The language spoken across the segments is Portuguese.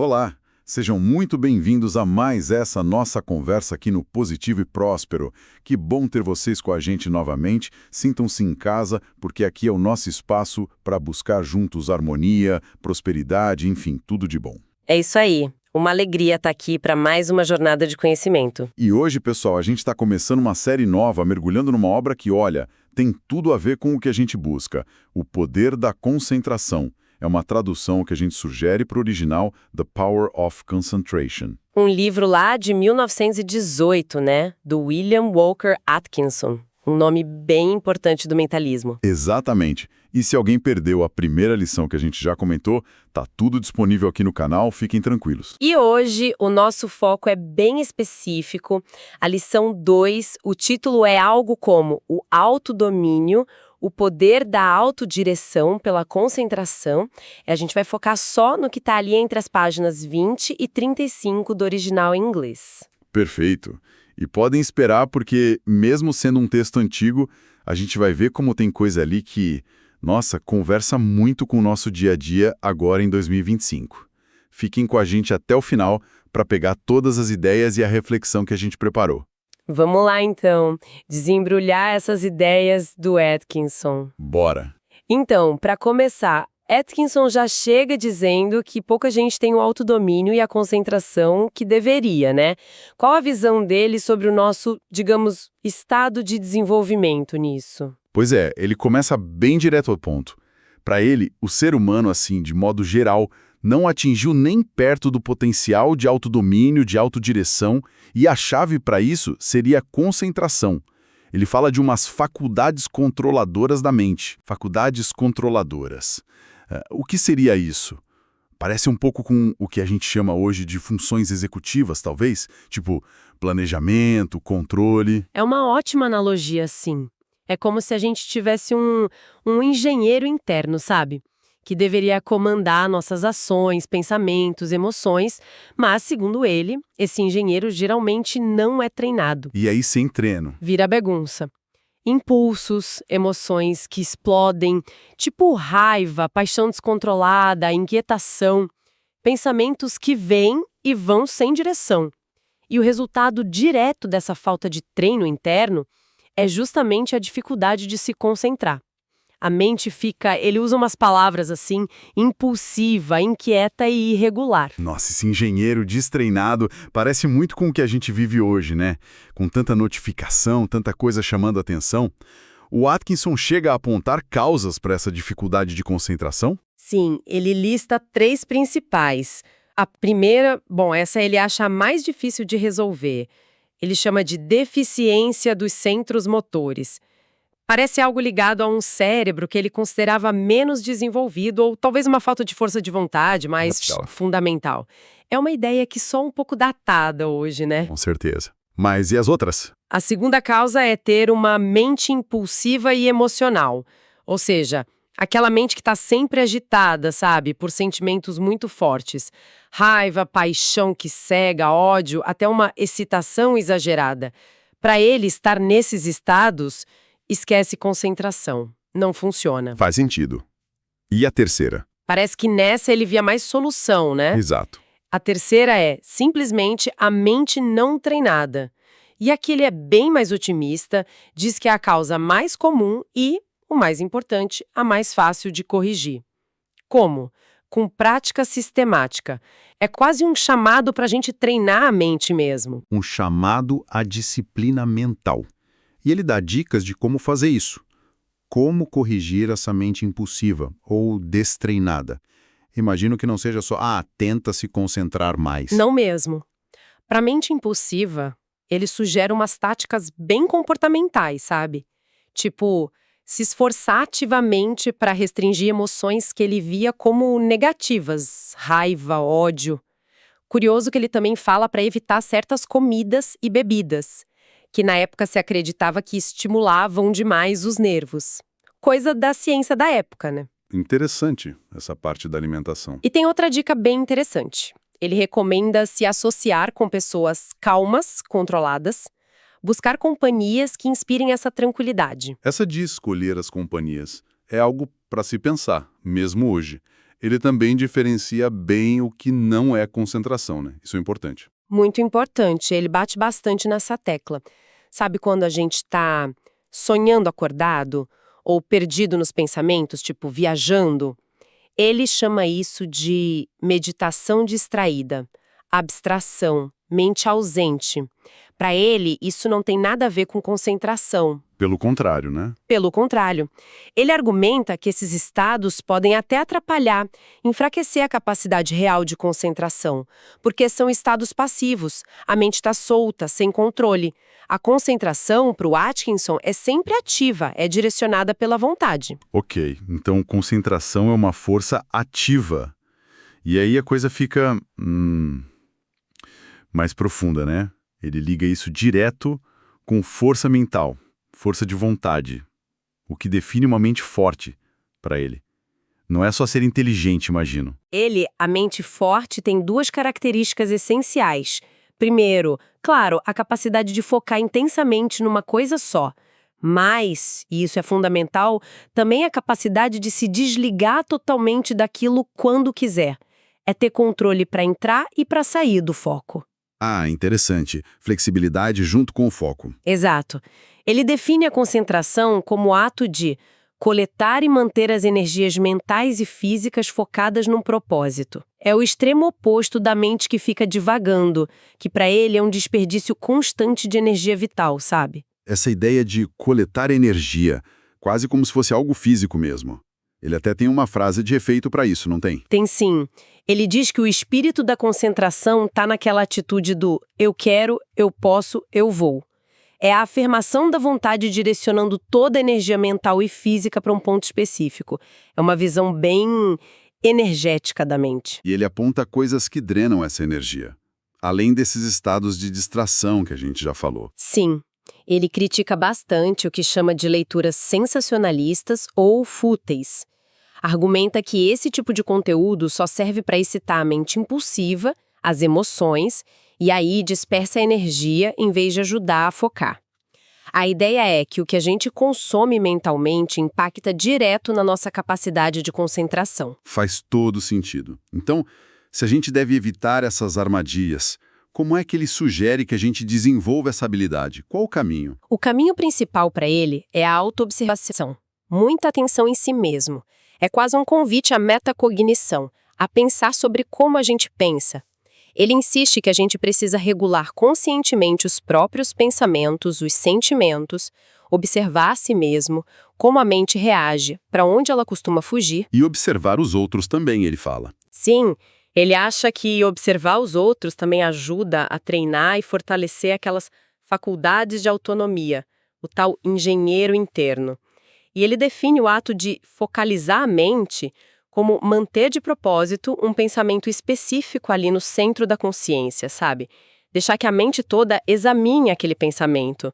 Olá, sejam muito bem-vindos a mais essa nossa conversa aqui no Positivo e Próspero. Que bom ter vocês com a gente novamente. Sintam-se em casa, porque aqui é o nosso espaço para buscar juntos harmonia, prosperidade, enfim, tudo de bom. É isso aí. Uma alegria estar aqui para mais uma jornada de conhecimento. E hoje, pessoal, a gente está começando uma série nova, mergulhando numa obra que, olha, tem tudo a ver com o que a gente busca: o poder da concentração. É uma tradução que a gente sugere para o original, The Power of Concentration. Um livro lá de 1918, né? Do William Walker Atkinson. Um nome bem importante do mentalismo. Exatamente. E se alguém perdeu a primeira lição que a gente já comentou, tá tudo disponível aqui no canal, fiquem tranquilos. E hoje o nosso foco é bem específico. A lição 2, o título é algo como o autodomínio, o poder da autodireção pela concentração. A gente vai focar só no que está ali entre as páginas 20 e 35 do original em inglês. Perfeito. E podem esperar porque, mesmo sendo um texto antigo, a gente vai ver como tem coisa ali que, nossa, conversa muito com o nosso dia a dia agora em 2025. Fiquem com a gente até o final para pegar todas as ideias e a reflexão que a gente preparou. Vamos lá, então, desembrulhar essas ideias do Atkinson. Bora! Então, para começar, Atkinson já chega dizendo que pouca gente tem o autodomínio e a concentração que deveria, né? Qual a visão dele sobre o nosso, digamos, estado de desenvolvimento nisso? Pois é, ele começa bem direto ao ponto. Para ele, o ser humano, assim, de modo geral, não atingiu nem perto do potencial de autodomínio, de autodireção, e a chave para isso seria a concentração. Ele fala de umas faculdades controladoras da mente. Faculdades controladoras. O que seria isso? Parece um pouco com o que a gente chama hoje de funções executivas, talvez? Tipo, planejamento, controle. É uma ótima analogia, sim. É como se a gente tivesse um engenheiro interno, sabe? Que deveria comandar nossas ações, pensamentos, emoções, mas, segundo ele, esse engenheiro geralmente não é treinado. E aí, sem treino. Vira bagunça. Impulsos, emoções que explodem, tipo raiva, paixão descontrolada, inquietação, pensamentos que vêm e vão sem direção. E o resultado direto dessa falta de treino interno é justamente a dificuldade de se concentrar. A mente fica, ele usa umas palavras assim, impulsiva, inquieta e irregular. Nossa, esse engenheiro destreinado parece muito com o que a gente vive hoje, né? Com tanta notificação, tanta coisa chamando a atenção. O Atkinson chega a apontar causas para essa dificuldade de concentração? Sim, ele lista 3 principais. A primeira, essa ele acha a mais difícil de resolver. Ele chama de deficiência dos centros motores. Parece algo ligado a um cérebro que ele considerava menos desenvolvido ou talvez uma falta de força de vontade mais fundamental. É uma ideia que só um pouco datada hoje, né? Com certeza. Mas e as outras? A segunda causa é ter uma mente impulsiva e emocional. Ou seja, aquela mente que está sempre agitada, sabe? Por sentimentos muito fortes. Raiva, paixão que cega, ódio, até uma excitação exagerada. Para ele estar nesses estados, esquece concentração. Não funciona. Faz sentido. E a terceira? Parece que nessa ele via mais solução, né? Exato. A terceira é, simplesmente, a mente não treinada. E aqui ele é bem mais otimista, diz que é a causa mais comum e, o mais importante, a mais fácil de corrigir. Como? Com prática sistemática. É quase um chamado para a gente treinar a mente mesmo. Um chamado à disciplina mental. E ele dá dicas de como fazer isso. Como corrigir essa mente impulsiva ou destreinada. Imagino que não seja só, tenta se concentrar mais. Não mesmo. Para a mente impulsiva, ele sugere umas táticas bem comportamentais, sabe? Tipo, se esforçar ativamente para restringir emoções que ele via como negativas, raiva, ódio. Curioso que ele também fala para evitar certas comidas e bebidas, que na época se acreditava que estimulavam demais os nervos. Coisa da ciência da época, né? Interessante essa parte da alimentação. E tem outra dica bem interessante. Ele recomenda se associar com pessoas calmas, controladas, buscar companhias que inspirem essa tranquilidade. Essa de escolher as companhias é algo para se pensar, mesmo hoje. ele também diferencia bem o que não é concentração, né? Isso é importante. Muito importante, ele bate bastante nessa tecla. Sabe quando a gente está sonhando acordado ou perdido nos pensamentos, tipo viajando? Ele chama isso de meditação distraída, abstração, mente ausente. Para ele, isso não tem nada a ver com concentração. Pelo contrário, né? Pelo contrário, ele argumenta que esses estados podem até atrapalhar, enfraquecer a capacidade real de concentração, porque são estados passivos, a mente está solta, sem controle. A concentração, para o Atkinson, é sempre ativa, é direcionada pela vontade. Ok, então concentração é uma força ativa. E aí a coisa fica mais profunda, né? Ele liga isso direto com força mental, força de vontade, o que define uma mente forte para ele. Não é só ser inteligente, imagino. A mente forte, tem duas características essenciais. Primeiro, claro, a capacidade de focar intensamente numa coisa só. Mas, e isso é fundamental, também a capacidade de se desligar totalmente daquilo quando quiser. É ter controle para entrar e para sair do foco. Ah, interessante. Flexibilidade junto com o foco. Exato. Ele define a concentração como o ato de coletar e manter as energias mentais e físicas focadas num propósito. É o extremo oposto da mente que fica divagando, que para ele é um desperdício constante de energia vital, sabe? Essa ideia de coletar energia, quase como se fosse algo físico mesmo. Ele até tem uma frase de efeito para isso, não tem? Tem sim. Ele diz que o espírito da concentração está naquela atitude do eu quero, eu posso, eu vou. É a afirmação da vontade direcionando toda a energia mental e física para um ponto específico. É uma visão bem energética da mente. E ele aponta coisas que drenam essa energia, além desses estados de distração que a gente já falou. Sim. Ele critica bastante o que chama de leituras sensacionalistas ou fúteis. Argumenta que esse tipo de conteúdo só serve para excitar a mente impulsiva, as emoções, e aí dispersa a energia em vez de ajudar a focar. A ideia é que o que a gente consome mentalmente impacta direto na nossa capacidade de concentração. Faz todo sentido. Então, se a gente deve evitar essas armadilhas, como é que ele sugere que a gente desenvolva essa habilidade? Qual o caminho? O caminho principal para ele é a autoobservação. Muita atenção em si mesmo. É quase um convite à metacognição, a pensar sobre como a gente pensa. Ele insiste que a gente precisa regular conscientemente os próprios pensamentos, os sentimentos, observar a si mesmo, como a mente reage, para onde ela costuma fugir. E observar os outros também, ele fala. Sim, ele acha que observar os outros também ajuda a treinar e fortalecer aquelas faculdades de autonomia, o tal engenheiro interno. E ele define o ato de focalizar a mente como manter de propósito um pensamento específico ali no centro da consciência, sabe? Deixar que a mente toda examine aquele pensamento.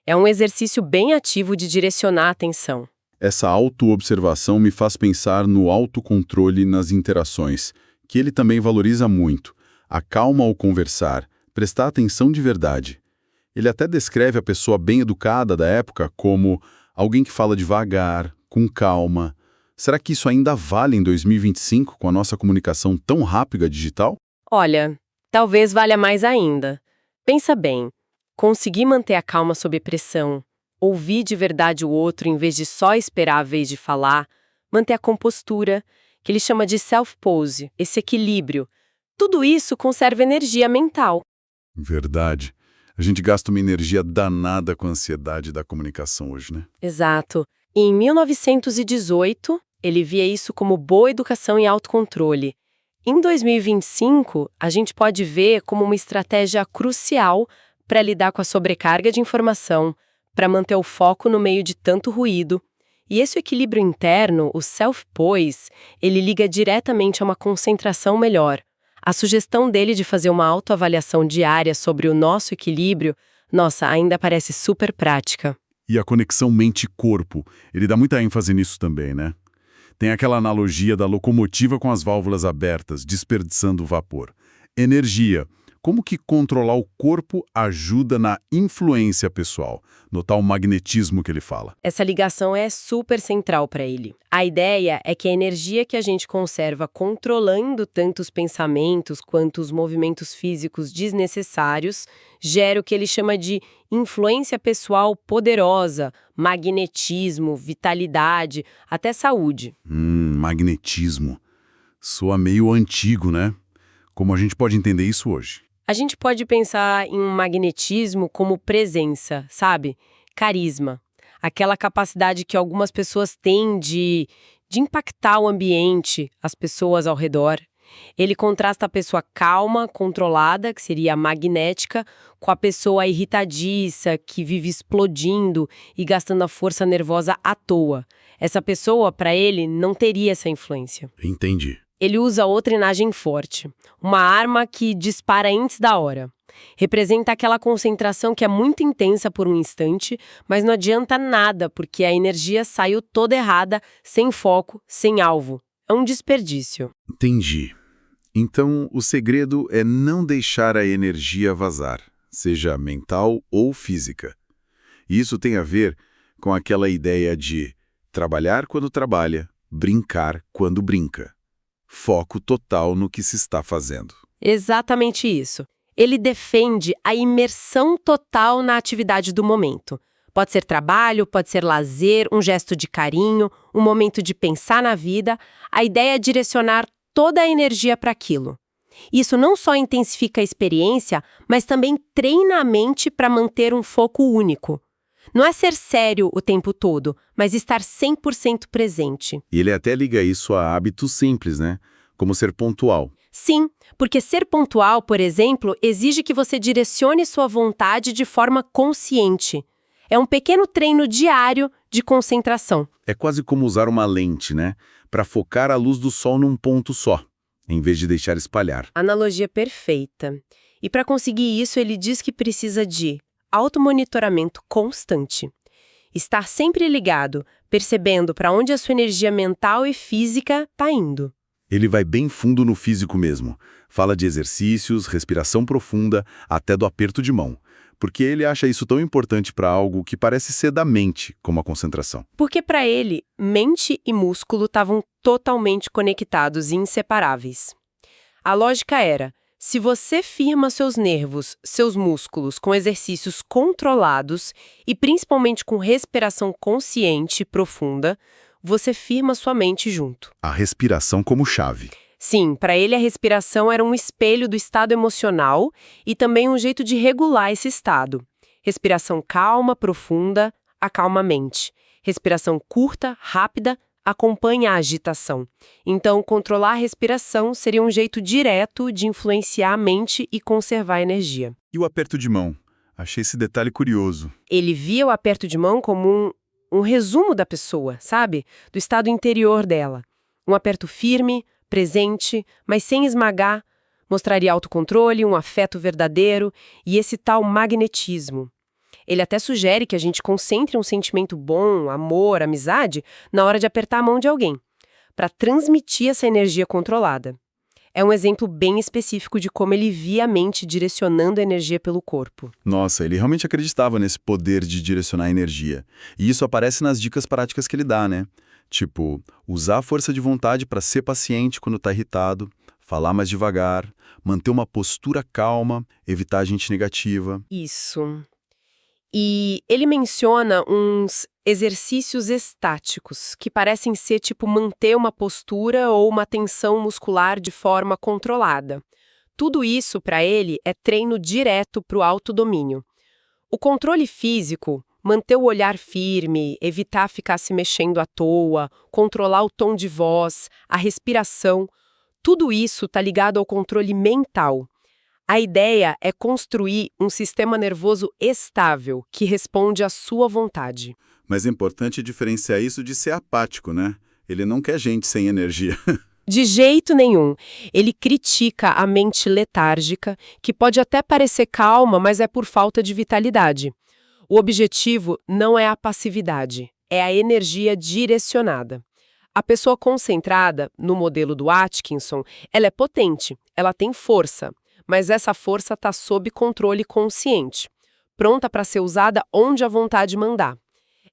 É um exercício bem ativo de direcionar a atenção. Essa autoobservação me faz pensar no autocontrole nas interações, que ele também valoriza muito. A calma ao conversar, prestar atenção de verdade. Ele até descreve a pessoa bem educada da época como alguém que fala devagar, com calma. Será que isso ainda vale em 2025 com a nossa comunicação tão rápida digital? Olha, talvez valha mais ainda. Pensa bem, conseguir manter a calma sob pressão, ouvir de verdade o outro em vez de só esperar a vez de falar, manter a compostura, que ele chama de self-pose, esse equilíbrio. Tudo isso conserva energia mental. Verdade. A gente gasta uma energia danada com a ansiedade da comunicação hoje, né? Exato. E em 1918, ele via isso como boa educação e autocontrole. Em 2025, a gente pode ver como uma estratégia crucial para lidar com a sobrecarga de informação, para manter o foco no meio de tanto ruído. E esse equilíbrio interno, o self-poise, ele liga diretamente a uma concentração melhor. A sugestão dele de fazer uma autoavaliação diária sobre o nosso equilíbrio, nossa, ainda parece super prática. E a conexão mente-corpo, ele dá muita ênfase nisso também, né? Tem aquela analogia da locomotiva com as válvulas abertas, desperdiçando vapor. Energia, Como que controlar o corpo ajuda na influência pessoal, no tal magnetismo que ele fala? Essa ligação é super central para ele. A ideia é que a energia que a gente conserva controlando tanto os pensamentos quanto os movimentos físicos desnecessários gera o que ele chama de influência pessoal poderosa, magnetismo, vitalidade, até saúde. Magnetismo. Soa meio antigo, né? Como a gente pode entender isso hoje? A gente pode pensar em um magnetismo como presença, sabe? Carisma. Aquela capacidade que algumas pessoas têm de impactar o ambiente, as pessoas ao redor. Ele contrasta a pessoa calma, controlada, que seria a magnética, com a pessoa irritadiça, que vive explodindo e gastando a força nervosa à toa. Essa pessoa, para ele, não teria essa influência. Entendi. Ele usa outra imagem forte, uma arma que dispara antes da hora. Representa aquela concentração que é muito intensa por um instante, mas não adianta nada porque a energia saiu toda errada, sem foco, sem alvo. É um desperdício. Entendi. Então, o segredo é não deixar a energia vazar, seja mental ou física. Isso tem a ver com aquela ideia de trabalhar quando trabalha, brincar quando brinca. Foco total no que se está fazendo. Exatamente isso. Ele defende a imersão total na atividade do momento. Pode ser trabalho, pode ser lazer, um gesto de carinho, um momento de pensar na vida. A ideia é direcionar toda a energia para aquilo. Isso não só intensifica a experiência, mas também treina a mente para manter um foco único. Não é ser sério o tempo todo, mas estar 100% presente. E ele até liga isso a hábitos simples, né? Como ser pontual. Sim, porque ser pontual, por exemplo, exige que você direcione sua vontade de forma consciente. É um pequeno treino diário de concentração. É quase como usar uma lente, né? Para focar a luz do sol num ponto só, em vez de deixar espalhar. Analogia perfeita. E para conseguir isso, ele diz que precisa de automonitoramento constante. Estar sempre ligado, percebendo para onde a sua energia mental e física está indo. Ele vai bem fundo no físico mesmo. Fala de exercícios, respiração profunda, até do aperto de mão. Porque ele acha isso tão importante para algo que parece ser da mente, como a concentração. Porque para ele, mente e músculo estavam totalmente conectados e inseparáveis. A lógica era: se você firma seus nervos, seus músculos com exercícios controlados e principalmente com respiração consciente e profunda, você firma sua mente junto. A respiração como chave. Sim, para ele a respiração era um espelho do estado emocional e também um jeito de regular esse estado. Respiração calma, profunda, acalma a mente. Respiração curta, rápida, acompanha a agitação. Então, controlar a respiração seria um jeito direto de influenciar a mente e conservar a energia. E o aperto de mão? Achei esse detalhe curioso. Ele via o aperto de mão como um resumo da pessoa, sabe? Do estado interior dela. Um aperto firme, presente, mas sem esmagar, mostraria autocontrole, um afeto verdadeiro e esse tal magnetismo. Ele até sugere que a gente concentre um sentimento bom, amor, amizade, na hora de apertar a mão de alguém, para transmitir essa energia controlada. É um exemplo bem específico de como ele via a mente direcionando a energia pelo corpo. Nossa, ele realmente acreditava nesse poder de direcionar a energia. E isso aparece nas dicas práticas que ele dá, né? Tipo, usar a força de vontade para ser paciente quando está irritado, falar mais devagar, manter uma postura calma, evitar a gente negativa. Isso. E ele menciona uns exercícios estáticos, que parecem ser tipo manter uma postura ou uma tensão muscular de forma controlada. Tudo isso, para ele, é treino direto para o autodomínio. O controle físico, manter o olhar firme, evitar ficar se mexendo à toa, controlar o tom de voz, a respiração, tudo isso está ligado ao controle mental. A ideia é construir um sistema nervoso estável, que responde à sua vontade. Mas é importante diferenciar isso de ser apático, né? Ele não quer gente sem energia. De jeito nenhum. Ele critica a mente letárgica, que pode até parecer calma, mas é por falta de vitalidade. O objetivo não é a passividade, é a energia direcionada. A pessoa concentrada, no modelo do Atkinson, ela é potente, ela tem força, mas essa força está sob controle consciente, pronta para ser usada onde a vontade mandar.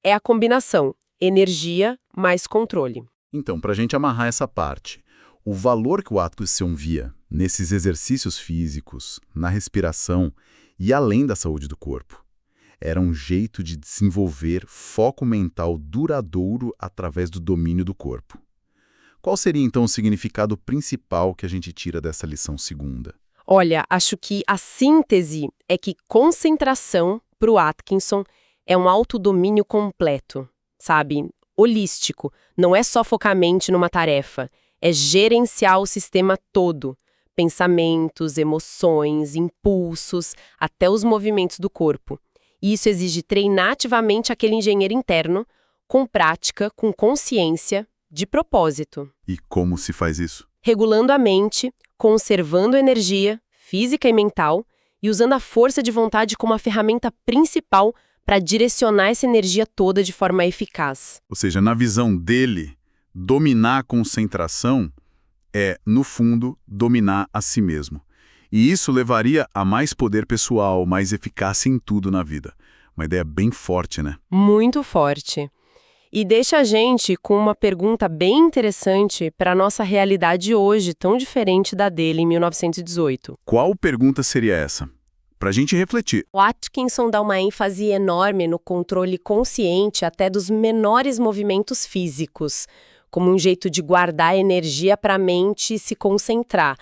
É a combinação energia mais controle. Então, para a gente amarrar essa parte, o valor que o Atkinson via nesses exercícios físicos, na respiração e além da saúde do corpo, era um jeito de desenvolver foco mental duradouro através do domínio do corpo. Qual seria, então, o significado principal que a gente tira dessa lição segunda? Olha, acho que a síntese é que concentração, para o Atkinson, é um autodomínio completo, sabe? Holístico. Não é só focar a mente numa tarefa, é gerenciar o sistema todo. Pensamentos, emoções, impulsos, até os movimentos do corpo. E isso exige treinar ativamente aquele engenheiro interno, com prática, com consciência, de propósito. E como se faz isso? Regulando a mente, conservando energia, física e mental, e usando a força de vontade como a ferramenta principal para direcionar essa energia toda de forma eficaz. Ou seja, na visão dele, dominar a concentração é, no fundo, dominar a si mesmo. E isso levaria a mais poder pessoal, mais eficácia em tudo na vida. Uma ideia bem forte, né? Muito forte. E deixa a gente com uma pergunta bem interessante para a nossa realidade hoje, tão diferente da dele em 1918. Qual pergunta seria essa? Para a gente refletir. O Atkinson dá uma ênfase enorme no controle consciente até dos menores movimentos físicos, como um jeito de guardar energia para a mente e se concentrar.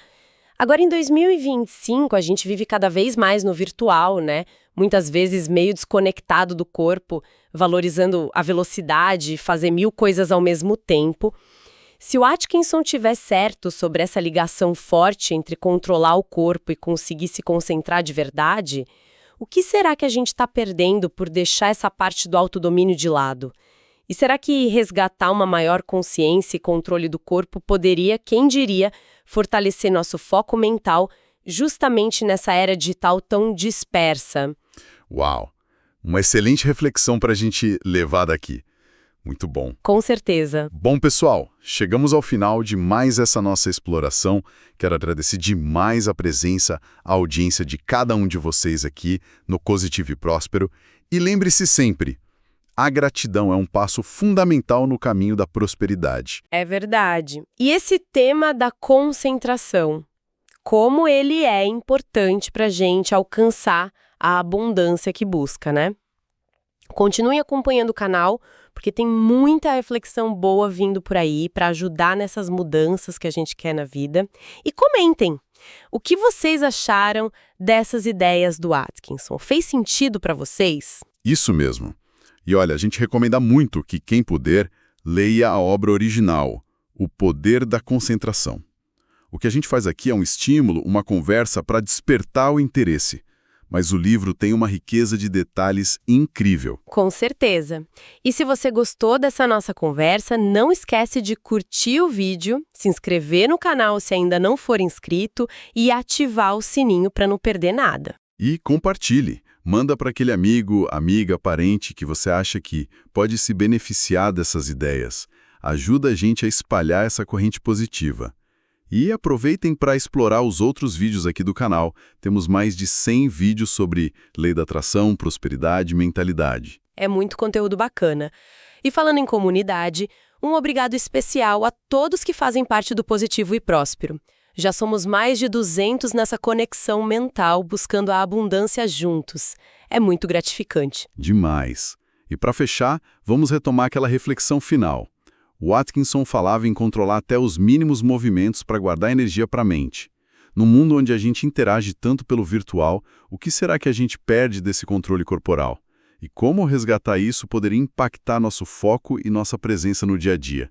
Agora, em 2025, a gente vive cada vez mais no virtual, né? Muitas vezes meio desconectado do corpo, valorizando a velocidade, fazer 1000 coisas ao mesmo tempo. Se o Atkinson tiver certo sobre essa ligação forte entre controlar o corpo e conseguir se concentrar de verdade, o que será que a gente está perdendo por deixar essa parte do autodomínio de lado? E será que resgatar uma maior consciência e controle do corpo poderia, quem diria, fortalecer nosso foco mental justamente nessa era digital tão dispersa? Uau! Uma excelente reflexão para a gente levar daqui. Muito bom. Com certeza. Bom, pessoal, chegamos ao final de mais essa nossa exploração. Quero agradecer demais a presença, a audiência de cada um de vocês aqui no Positivo e Próspero. E lembre-se sempre, a gratidão é um passo fundamental no caminho da prosperidade. É verdade. E esse tema da concentração, como ele é importante para a gente alcançar a abundância que busca, né? Continue acompanhando o canal, porque tem muita reflexão boa vindo por aí para ajudar nessas mudanças que a gente quer na vida. E comentem! O que vocês acharam dessas ideias do Atkinson? Fez sentido para vocês? Isso mesmo. E olha, a gente recomenda muito que quem puder, leia a obra original, O Poder da Concentração. O que a gente faz aqui é um estímulo, uma conversa para despertar o interesse. Mas o livro tem uma riqueza de detalhes incrível. Com certeza. E se você gostou dessa nossa conversa, não esquece de curtir o vídeo, se inscrever no canal se ainda não for inscrito e ativar o sininho para não perder nada. E compartilhe. Manda para aquele amigo, amiga, parente que você acha que pode se beneficiar dessas ideias. Ajuda a gente a espalhar essa corrente positiva. E aproveitem para explorar os outros vídeos aqui do canal. Temos mais de 100 vídeos sobre lei da atração, prosperidade e mentalidade. É muito conteúdo bacana. E falando em comunidade, um obrigado especial a todos que fazem parte do Positivo e Próspero. Já somos mais de 200 nessa conexão mental, buscando a abundância juntos. É muito gratificante. Demais. E para fechar, vamos retomar aquela reflexão final. O Atkinson falava em controlar até os mínimos movimentos para guardar energia para a mente. No mundo onde a gente interage tanto pelo virtual, o que será que a gente perde desse controle corporal? E como resgatar isso poderia impactar nosso foco e nossa presença no dia a dia?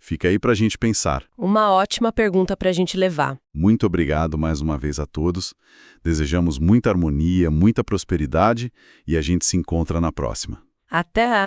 Fica aí para a gente pensar. Uma ótima pergunta para a gente levar. Muito obrigado mais uma vez a todos. Desejamos muita harmonia, muita prosperidade e a gente se encontra na próxima. Até!